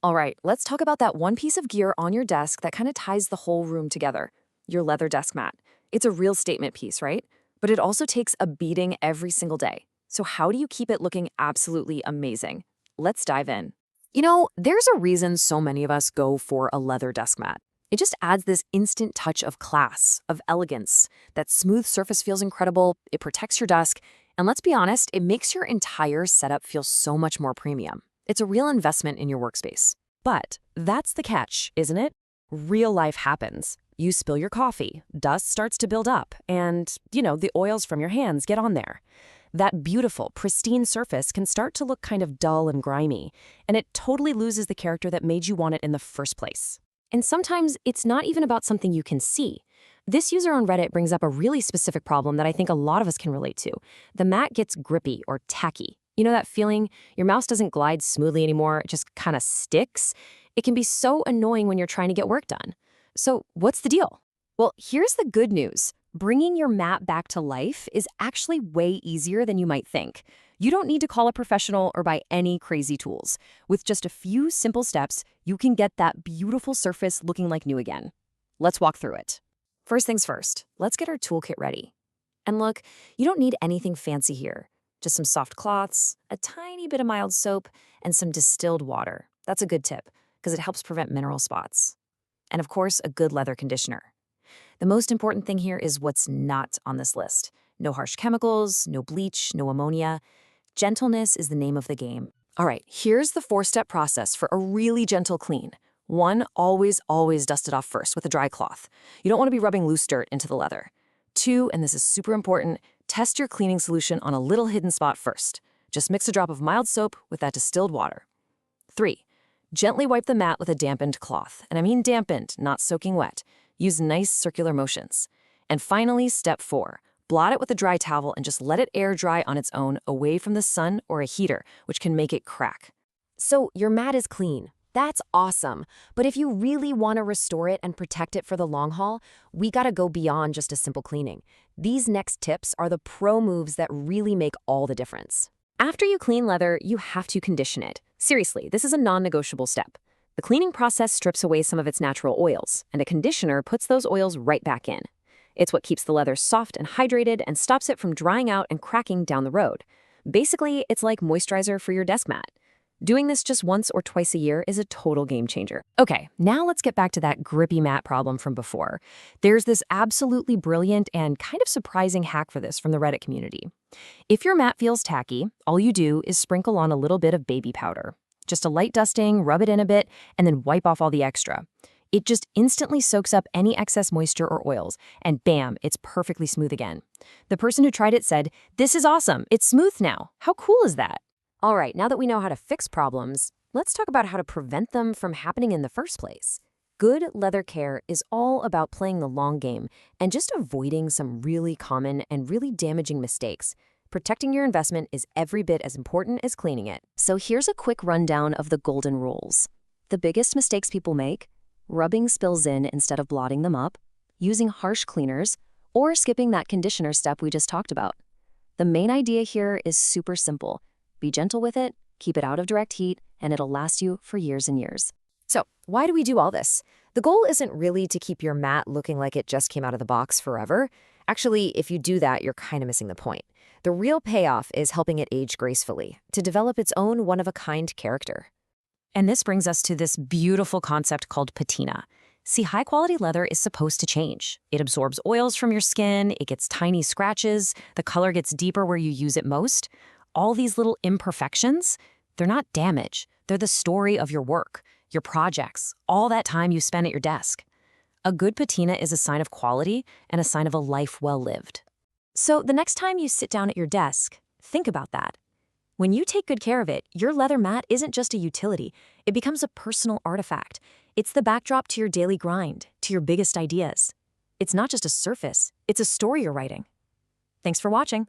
All right, let's talk about that one piece of gear on your desk that kind of ties the whole room together, your leather desk mat. It's a real statement piece, right? But it also takes a beating every single day. So how do you keep it looking absolutely amazing? Let's dive in. There's a reason so many of us go for a leather desk mat. It just adds this instant touch of class, of elegance. That smooth surface feels incredible, it protects your desk, and let's be honest, it makes your entire setup feel so much more premium. It's a real investment in your workspace. But that's the catch, isn't it? Real life happens. You spill your coffee, dust starts to build up, and, the oils from your hands get on there. That beautiful, pristine surface can start to look kind of dull and grimy, and it totally loses the character that made you want it in the first place. And sometimes it's not even about something you can see. This user on Reddit brings up a really specific problem that I think a lot of us can relate to. The mat gets grippy or tacky. You know that feeling? Your mouse doesn't glide smoothly anymore, it just kind of sticks. It can be so annoying when you're trying to get work done. So what's the deal? Well, here's the good news. Bringing your mat back to life is actually way easier than you might think. You don't need to call a professional or buy any crazy tools. With just a few simple steps, you can get that beautiful surface looking like new again. Let's walk through it. First things first, let's get our toolkit ready. And look, you don't need anything fancy here. Just some soft cloths, a tiny bit of mild soap, and some distilled water. That's a good tip, because it helps prevent mineral spots. And of course, a good leather conditioner. The most important thing here is what's not on this list. No harsh chemicals, no bleach, no ammonia. Gentleness is the name of the game. All right, here's the 4-step process for a really gentle clean. 1, always dust it off first with a dry cloth. You don't want to be rubbing loose dirt into the leather. 2, and this is super important, test your cleaning solution on a little hidden spot first. Just mix a drop of mild soap with that distilled water. 3, gently wipe the mat with a dampened cloth. And I mean dampened, not soaking wet. Use nice circular motions. And finally, step 4, blot it with a dry towel and just let it air dry on its own away from the sun or a heater, which can make it crack. So your mat is clean. That's awesome. But if you really want to restore it and protect it for the long haul, we gotta go beyond just a simple cleaning. These next tips are the pro moves that really make all the difference. After you clean leather, you have to condition it. Seriously, this is a non-negotiable step. The cleaning process strips away some of its natural oils, and a conditioner puts those oils right back in. It's what keeps the leather soft and hydrated and stops it from drying out and cracking down the road. Basically, it's like moisturizer for your desk mat. Doing this just once or twice a year is a total game changer. Okay, now let's get back to that grippy mat problem from before. There's this absolutely brilliant and kind of surprising hack for this from the Reddit community. If your mat feels tacky, all you do is sprinkle on a little bit of baby powder. Just a light dusting, rub it in a bit, and then wipe off all the extra. It just instantly soaks up any excess moisture or oils, and bam, it's perfectly smooth again. The person who tried it said, "This is awesome, it's smooth now. How cool is that?" All right, now that we know how to fix problems, let's talk about how to prevent them from happening in the first place. Good leather care is all about playing the long game and just avoiding some really common and really damaging mistakes. Protecting your investment is every bit as important as cleaning it. So here's a quick rundown of the golden rules. The biggest mistakes people make: rubbing spills in instead of blotting them up, using harsh cleaners, or skipping that conditioner step we just talked about. The main idea here is super simple. Be gentle with it, keep it out of direct heat, and it'll last you for years and years. So, why do we do all this? The goal isn't really to keep your mat looking like it just came out of the box forever. Actually, if you do that, you're kind of missing the point. The real payoff is helping it age gracefully, to develop its own one-of-a-kind character. And this brings us to this beautiful concept called patina. See, high-quality leather is supposed to change. It absorbs oils from your skin, it gets tiny scratches, the color gets deeper where you use it most. All these little imperfections, they're not damage. They're the story of your work, your projects, all that time you spend at your desk. A good patina is a sign of quality and a sign of a life well lived. So the next time you sit down at your desk, think about that. When you take good care of it, your leather mat isn't just a utility. It becomes a personal artifact. It's the backdrop to your daily grind, to your biggest ideas. It's not just a surface, it's a story you're writing. Thanks for watching.